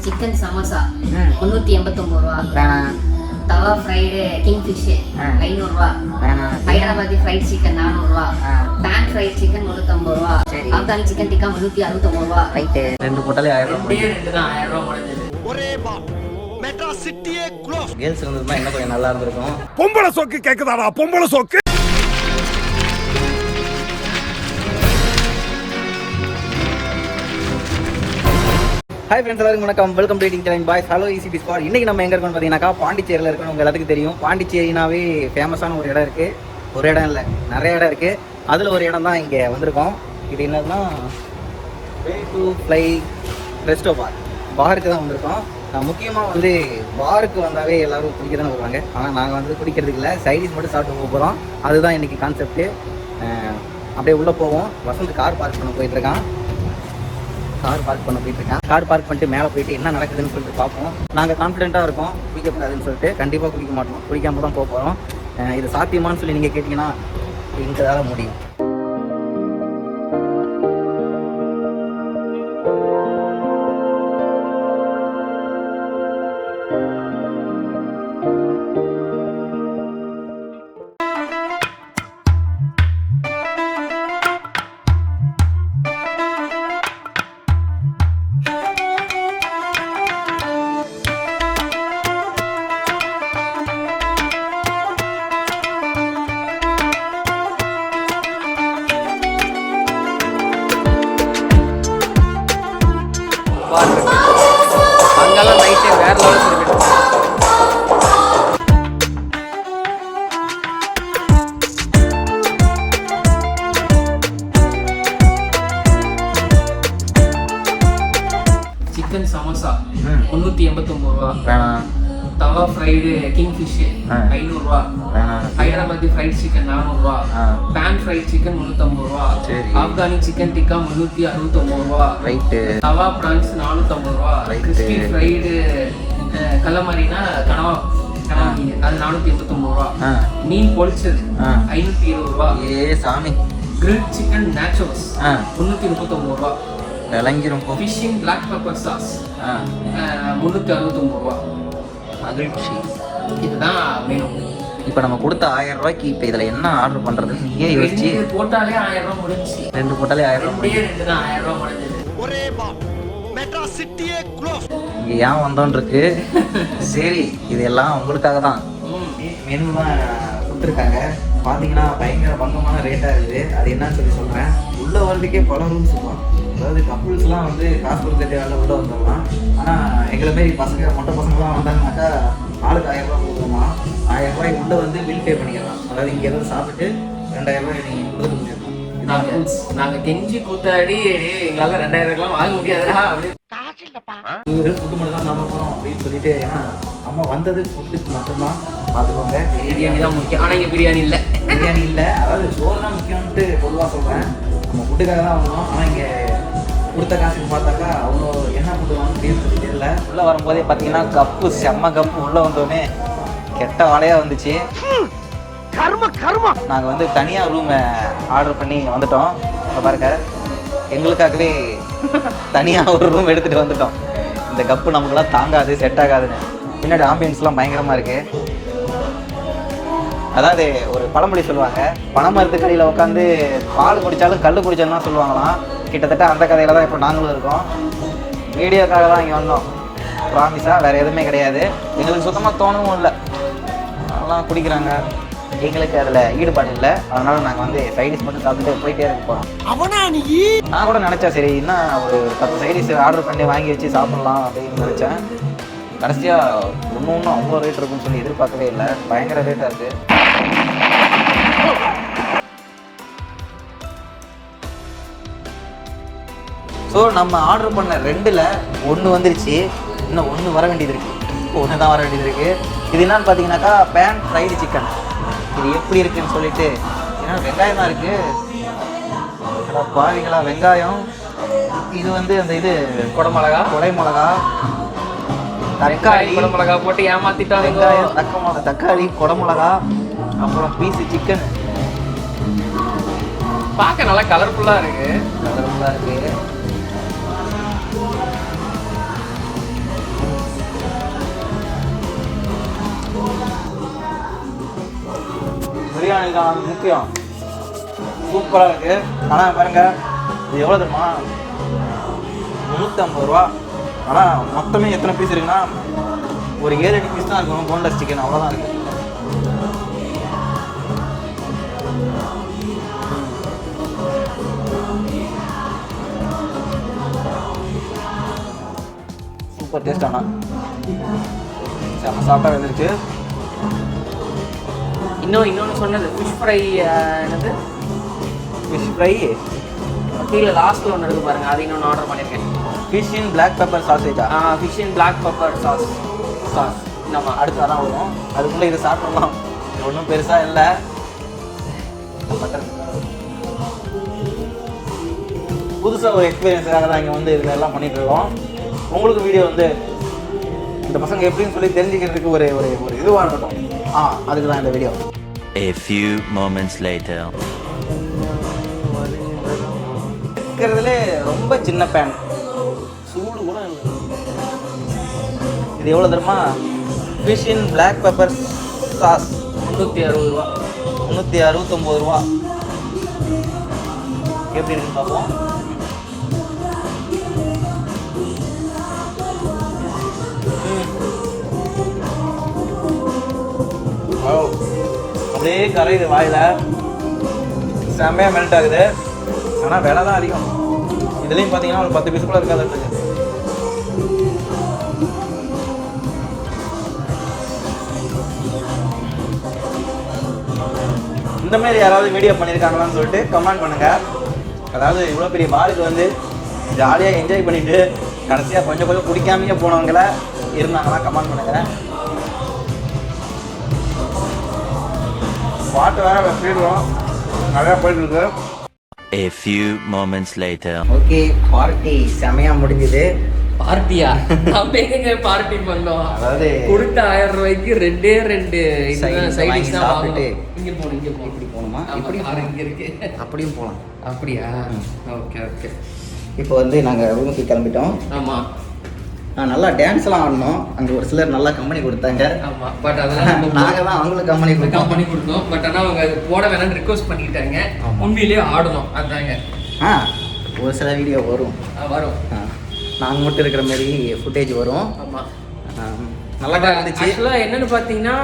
Chicken samosa 389 ரூபா. தவா fried king fish 500 ரூபா. ஹைதராபாதி ஃப்ரைட் சிக்கன் 400 ரூபா. பேன் ஃப்ரைட் சிக்கன் 350 ரூபா. ஆப்கானி சிக்கன் டிக்கா 369 ரூபா. ரைட்டு. ரெண்டு போட்டாலே 1000 ரூபா. ரெண்டு தான் 1000 ரூபா முடிஞ்சது. ஒரே பால் மெட்ரா சிட்டியே க்ளோஸ். கேர்ள்ஸ் இருந்ததுன்னா என்ன கொஞ்சம் நல்லா இருந்திருக்கும். பொம்பளை சோக்கு கேக்குதாடா பொம்பளை சோக்கு. ஹாய் ஃப்ரெண்ட்ஸ், எல்லாருக்கும் வணக்கம். Welcome to eating challenge boys. Hello easy spot. இன்றைக்கி நம்ம எங்கே இருக்கோம்னு பார்த்தீங்கன்னாக்கா பாண்டிச்சேரியில் இருக்கணும். உங்கள் எல்லாத்துக்கும் தெரியும். பாண்டிச்சேரினாவே ஃபேமஸான ஒரு இடம் இருக்குது. ஒரு இடம் இல்லை, நிறைய இடம் இருக்குது. அதில் ஒரு இடம் தான் இங்கே வந்திருக்கோம். இது என்னதுன்னா வே டு ஃப்ளை ரெஸ்டோ பாருக்கு தான் வந்திருக்கோம். முக்கியமாக வந்து பாருக்கு வந்தாவே எல்லோரும் குடிக்க தானே வருவாங்க. ஆனால் நாங்கள் வந்து குடிக்கிறதுக்கு இல்லை, சைடிஸ் மட்டும் சாப்பிட்டு போகிறோம். அதுதான் இன்றைக்கி கான்செப்ட்டு. அப்படியே உள்ளே போவோம். வசந்த் கார் பார்க் பண்ண போயிட்டுருக்கான். கார் பார்க் பண்ணிட்டு மேலே போயிட்டு என்ன நடக்குதுன்னு சொல்லிட்டு பார்ப்போம். நாங்கள் கான்ஃபிடென்ட்டாக இருக்கோம், குடிக்கக்கூடாதுன்னு சொல்லிட்டு. கண்டிப்பாக குடிக்க மாட்டோம், குடிக்காமல் தான் போக போகிறோம். இது சாத்தியமானு சொல்லி நீங்கள் கேட்டிங்கன்னா எங்களால் முடியும். அங்கெல்லாம் நைட்டே வேற லெவலில் இருக்கு. சிக்கன் சமோசா 389 ரூபா. தவா ஃப்ரைடு கிங் ஃபிஷ் 500 ரூபா. ஹைதராபாதி ஃப்ரைட் சிக்கன் 400 ரூபா. பேன் ஃப்ரைட் சிக்கன் 350 ரூபா. ஆப்கானி சிக்கன் டிக்கா 369 ரூபா. தவா பிரான்ஸ் 450 ரூபா. கிறிஸ்பி ஃப்ரைடு கல்லமரினா கனவா மீன் அது 489 ரூபா. மீன் பொரிச்சது 520 ரூபா. சாமி. கிரில் சிக்கன் நேச்சோஸ் 339 ரூபா. விளங்கிரும். ஃபிஷிங் பிளாக் பெப்பர் சாஸ் 369 ரூபா. மகிழ்ச்சி. இதுதான் மெனு. இப்போ நம்ம கொடுத்த 1000 ரூபாய்க்கு இப்போ இதில் என்ன ஆர்டர் பண்ணுறதுன்னு நீயே யோசிச்சு. போட்டாலே 1000 ரூபா முடிஞ்சு. ரெண்டு போட்டாலே 1000 ரூபா. ரெண்டு தான் 1000 ரூபா முடிஞ்சது. ஒரே பால் மெட்ரா சிட்டியே க்ளோஸ். இங்கே ஏன் வந்தோன்னு இருக்கு. சரி, இதெல்லாம் உங்களுக்காக தான். மெனு தான் கொடுத்துருக்காங்க. பார்த்தீங்கன்னா பயங்கர பங்கமான ரேட்டாக இருக்குது. அது என்னன்னு சொல்லி சொல்கிறேன். உள்ளே வர்றதுக்கே பல ரூல்ஸ் இருக்கும். அதாவது கப்புள்ஸ்லாம் வந்து காசு கொடுக்க தேவையில்ல, உள்ளே வந்துடலாம். ஆனால் எங்களை மாரி பசங்க மொட்டை பசங்களாம் வந்தாங்கனாக்கா ஆளுக்கு 1000 ரூபா கொடுக்கணுமா. 1000 ரூபாய் உள்ளே வந்து பில் பே பண்ணிக்கலாம். அதாவது இங்கே எதாவது சாப்பிட்டு 2000 ரூபாய் நீங்கள் கொடுத்து முடிச்சிடலாம். நாங்கள் கெஞ்சி கூத்தாடி எங்களால் 2000 வாங்க முடியாதா அப்படின்னு ஃபுட்டு மட்டும் தான் நம்ம போகிறோம் அப்படின்னு சொல்லிட்டு. ஏன்னா அம்மா வந்தது ஃபுட்டுக்கு மட்டும்தான். பார்த்துக்கோங்க, பிரியாணி தான் முக்கியம். ஆனால் இங்கே பிரியாணி இல்லை. அதாவது சோறு தான் முக்கியம்ன்ட்டு பொதுவாக சொல்கிறேன். நம்ம ஃபுட்டுக்காக தான் வந்தோம். ஆனால் இங்கே கொடுத்த காசுக்கு பார்த்தாக்கா அவ்வளோ என்ன ஃபுட்டு வாங்கன்னு சொல்லி தெரியல. உள்ளே வரும்போதே பார்த்தீங்கன்னா கப்பு செம்ம கப்பு. உள்ளே வந்தோடனே கெட்ட வாழையாக வந்துச்சு. நாங்கள் வந்து தனியாக ரூமை ஆர்டர் பண்ணி வந்துட்டோம். அங்கே பாருங்க, எங்களுக்காகவே தனியாக ஒரு ரூம் எடுத்துகிட்டு வந்துட்டோம். இந்த கப்பு நமக்குலாம் தாங்காது, செட் ஆகாதுன்னு. பின்னாடி ஆம்பியன்ஸ்லாம் பயங்கரமாக இருக்குது. அதாவது ஒரு பழமொழி சொல்லுவாங்க, பனைமரத்துக்கு அடியில் உட்காந்து பால் குடித்தாலும் கல் குடிச்சாலும் தான் சொல்லுவாங்களாம். கிட்டத்தட்ட அந்த கதையில் தான் இப்போ நாங்களும் இருக்கோம். வீடியோக்காக தான் இங்கே வந்தோம். ப்ராமிஸாக வேறு எதுவுமே கிடையாது. எங்களுக்கு சுத்தமாக தோணவும் இல்லை. அதெல்லாம் குடிக்கிறாங்க, எங்களுக்கு அதில் ஈடுபாடு இல்லை. அதனால் நாங்கள் வந்து சைடிஸ் மட்டும் சாப்பிட்டுட்டு போயிட்டே இருக்க போகிறோம். நான் கூட நினச்சேன், சரி இன்னும் ஒரு 10 சைடிஸ் ஆர்டர் பண்ணி வாங்கி வச்சு சாப்பிட்லாம் அப்படின்னு நினச்சேன். கடைசியாக ஒன்றும் அவ்வளோ ரேட் இருக்குன்னு சொல்லி எதிர்பார்க்கவே இல்லை. பயங்கர ரேட்டாக இருக்குது. ஸோ நம்ம ஆர்டர் பண்ண 2ல் 1 வந்துருச்சு. இன்னும் 1 வர வேண்டியது இருக்குது. 1 தான் வர வேண்டியது இருக்குது. இது என்னன்னு பார்த்தீங்கன்னாக்கா பேன் ஃப்ரைடு சிக்கன். இது எப்படி இருக்குன்னு சொல்லிட்டு. ஏன்னா வெங்காயம் தான் இருக்குது. பாவிங்களா, வெங்காயம். இது வந்து அந்த இது கொடை மிளகா, தக்காளி, குடமிளகா போட்டு ஏமாத்திட்டாங்க. வெங்காயம், தக்காளி, கொடை மிளகா, அப்புறம் பீஸு சிக்கன். பார்க்க நல்லா கலர்ஃபுல்லாக இருக்குது. பிரியாணி தான் முக்கியம். சூப்பராக இருக்குது. ஆனால் பாருங்கள் இது எவ்வளோ தெரியுமா? 350 ரூபா. ஆனால் மொத்தமே எத்தனை பீஸ் இருக்குன்னா ஒரு 7-8 பீஸ் தான் இருக்கும். போன்லெஸ் சிக்கன் அவ்வளோதான் இருக்குது. Super taste. ஆனால் செம்ம சாப்பிட்டா வந்துருச்சு. இன்னொன்று சொன்னது ஃபிஷ் ஃப்ரை. என்னது ஃபிஷ் ஃப்ரை கீழே லாஸ்ட்டில் ஒன்று இருக்குது பாருங்கள், அது இன்னொன்று ஆர்டர் பண்ணியிருக்கேன். ஃபிஷ் இன் பிளாக் பெப்பர் சாசேஜா? Fish in black pepper sauce. நம்ம அடுத்து தான் வரும். அதுக்குள்ளே இதை சாப்பிடலாம். இது ஒன்றும் பெருசாக இல்லை. புதுசாக ஒரு எக்ஸ்பீரியன்ஸாக தான் இங்கே வந்து இதில் எல்லாம் பண்ணிகிட்ருக்கோம். உங்களுக்கு வீடியோ வந்து இந்த பசங்க எப்படின்னு சொல்லி தெரிஞ்சுக்கிறதுக்கு ஒரு ஒரு ஒரு இதுவாக இருக்கட்டும். அதுக்கு தான் இந்த video. A few moments later. இருக்கிறதுலே ரொம்ப சின்ன பேன், சூடு கூட இல்லை. இது எவ்வளோ தெரியுமா? Fish in black pepper sauce 360 ரூபா. 369 ரூபா. எப்படி இருக்குன்னு பார்ப்போம். அப்படியே கரையுது வாயில், செம்மையாக மெல்ட் ஆகுது. ஆனால் விலை தான் அதிகம். இதுலேயும் பார்த்தீங்கன்னா ஒரு 10 பீஸ் கூட இருக்காது. இந்த மாதிரி யாராவது வீடியோ பண்ணியிருக்காங்களான்னு சொல்லிட்டு கமெண்ட் பண்ணுங்கள். அதாவது இவ்வளோ பெரிய பாலுக்கு வந்து ஜாலியாக என்ஜாய் பண்ணிவிட்டு கடைசியாக கொஞ்சம் கொஞ்சம் குடிக்காமையே போனவங்கள இருந்தாங்கன்னா கமெண்ட் பண்ணுங்கள். பாட்டு வேறு ஸ்பீடுவோம் நிறையா போயிட்டுருக்கு. A few moments later. Okay, party செமையாக முடிஞ்சுது. பார்ட்டியா? நம்ம எங்க பார்ட்டி பண்ணோம்? அதாவது கொடுத்த 1000 ரூபாய்க்கு 2 சைட் டிஷ் தான் சாப்பிட்டு இங்கே போகணும். இப்படி போகணுமா? இப்படி இங்கே இருக்கு. அப்படியும் போகலாம். அப்படியா? Okay okay. இப்போ வந்து நாங்கள் ரூமுக்கு கிளம்பிட்டோம். ஆமாம். நல்லா டான்ஸ்லாம் ஆடணும். அங்கே ஒரு சிலர் நல்லா கம்பெனி கொடுத்தாங்க. ஆமாம், பட் அதெல்லாம் நாங்கள் தான் அவங்களுக்கு கம்பெனி கொடுத்தோம். பட் ஆனால் அவங்க அது போட வேணாம்னு ரிக்வஸ்ட் பண்ணிக்கிட்டாங்க. உண்மையிலேயே ஆடணும் அதாங்க. ஒரு சில வீடியோ வரும். நாங்கள் மட்டும் இருக்கிற மாதிரி ஃபுட்டேஜ் வரும். ஆமாம், நல்லா தான் இருந்துச்சு. ஆக்சுவலாக என்னென்னு பார்த்தீங்கன்னா,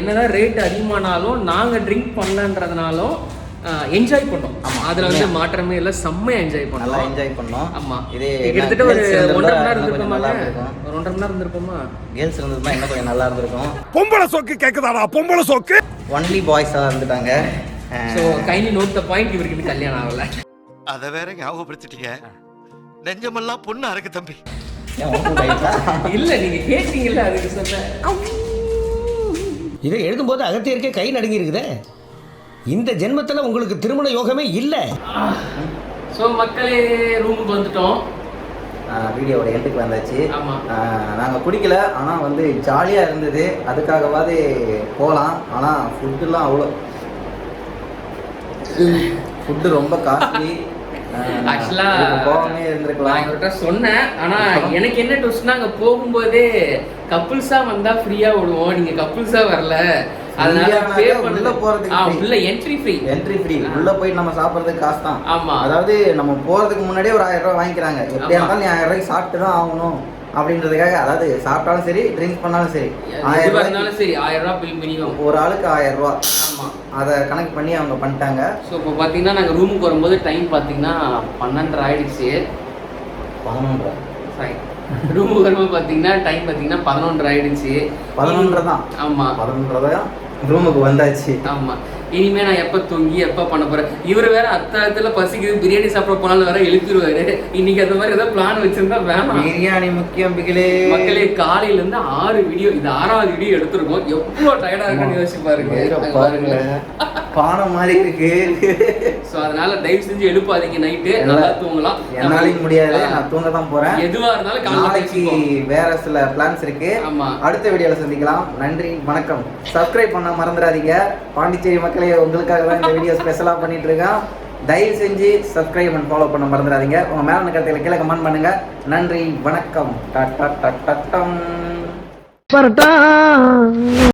என்னதான் ரேட் அதிகமானாலும் நாங்கள் ட்ரிங்க் பண்ணலன்றதுனாலும் என்ஜாய் பண்ணோம். ஆமாம், அதில் வந்து மாற்றமே இல்லை. செம்மையாக என்ஜாய் பண்ணோம். நல்லா என்ஜாய் பண்ணோம். ஆமாம், இது கிட்டத்தட்ட ஒரு 1.5 மணி நேரம் இருந்திருப்போமா? ஒரு 1.5 மணி நேரம் இருந்திருப்போமா? கேர்ள்ஸ் இருந்ததுமா இன்னும் கொஞ்சம் நல்லா இருந்திருக்கும். பொம்பளை சோக்கு கேட்குதாடா? பொம்பளை சோக்கு ஒன்லி பாய்ஸாக இருந்துட்டாங்க. So kindly note the point, இவருக்கு இன்னும் கல்யாணம் ஆகலை. அதை வேற ஞாபகப்படுத்திட்டீங்க. நெஞ்சமெல்லாம் பொண்ணு அறக்கு தம்பி. இல்லை, நீங்கள் கேட்டீங்கல்ல, அதுக்கு சொன்னேன். இதை எழுதும்போது அகத்தியருக்கே கை நடுங்கி இருக்குதே. இந்த ஜென்மத்தில் உங்களுக்கு திருமண யோகமே இல்லை. ஸோ மக்களே, ரூமுக்கு வந்துட்டோம். வீடியோவோட எண்டுக்கு வந்தாச்சு. ஆமாம், நாங்கள் குடிக்கல, ஆனால் வந்து ஜாலியாக இருந்தது. அதுக்காகவாது போகலாம். ஆனால் ஃபுட்டுலாம் அவ்வளோ ஃபுட்டு ரொம்ப காஸ்ட்லி. ஆக்சுவலாக போகாமே இருந்திருக்கலாம். இவர்கிட்ட சொன்னேன். ஆனால் எனக்கு என்ன டவுட்ஸ்னா, அங்கே போகும்போதே கப்புள்ஸாக வந்தால் ஃப்ரீயாக விடுவோம், நீங்கள் கப்புள்ஸாக வரல, அதனால பே பண்ணல போறதுக்கு உள்ள என்ட்ரி ஃப்ரீ. உள்ள போய் நம்ம சாப்பிடுறதுக்கு காசு தான். ஆமா, அதாவது நம்ம போறதுக்கு முன்னாடியே ஒரு 1000 ரூபாய் வாங்கிக்கிறாங்க. எப்படியா இருந்தாலும் நீ 1000 ரூபாய்க்கு சாப்பிட்டு தான் ஆகணும் அப்படின்றதுக்காக. அதாவது சாப்பிட்டாலும் சரி, ட்ரிங்க் பண்ணாலும் சரி, 1000 ரூபாய் சரி, 1000 ரூபாய் பில் மினிமம். ஒரு ஆளுக்கு 1000 ரூபாய். ஆமா, அதை கணக்கு பண்ணி அவங்க பண்ணிட்டாங்க. ஸோ இப்போ பார்த்தீங்கன்னா நாங்கள் ரூமுக்கு வரும்போது டைம் பார்த்தீங்கன்னா 12:30 ஆயிடுச்சு. 11:30 ரூமுக்கு வரும்போது பார்த்தீங்கன்னா டைம் பார்த்தீங்கன்னா 11:30 ஆயிடுச்சு. 11:30 தான். ஆமா, 11:30 தான் ரூமுக்கு வந்தாச்சு. ஆமா, இனிமே நான் எப்போ தூங்கி எப்போ பண்ண போறேன். இவர் வேற அத்தாத்துல பசிக்குது பிரியாணி சாப்பிட போனாலும் வேற எழுப்பிடுவாரு. இன்னைக்கு அந்த மாதிரி ஏதாவது பிளான் வச்சிருந்தா வேணாம். பிரியாணி முக்கியம் மக்களே. காலையில இருந்து 6 வீடியோ, இது 6வது வீடியோ எடுத்துருக்கோம். எவ்வளவு டயர்டா இருக்குன்னு யோசிச்சு பாருங்க. பானம் மாதிரி இருக்கு. ஸோ அதனால தயவு செஞ்சு எழுப்பாதீங்க. நைட்டு நல்லா தூங்கலாம். என்னாலையும் முடியாது, நான் தூங்க தான் போறேன். எதுவா இருந்தாலும் நாளைக்கு வேற சில பிளான்ஸ் இருக்கு. ஆமா, அடுத்த வீடியோல சந்திக்கலாம். நன்றி, வணக்கம். சப்ஸ்கிரைப் பண்ண மறந்துடாதீங்க. பாண்டிச்சேரி மக்களே, உங்களுக்காக தான் இந்த வீடியோ ஸ்பெஷலா பண்ணிட்டு இருக்கேன். தயவு செஞ்சு சப்ஸ்கிரைப் அண்ட் ஃபாலோ பண்ண மறந்துடாதீங்க. உங்க மேல கருத்துக்களை கீழே கமெண்ட் பண்ணுங்க. நன்றி, வணக்கம்.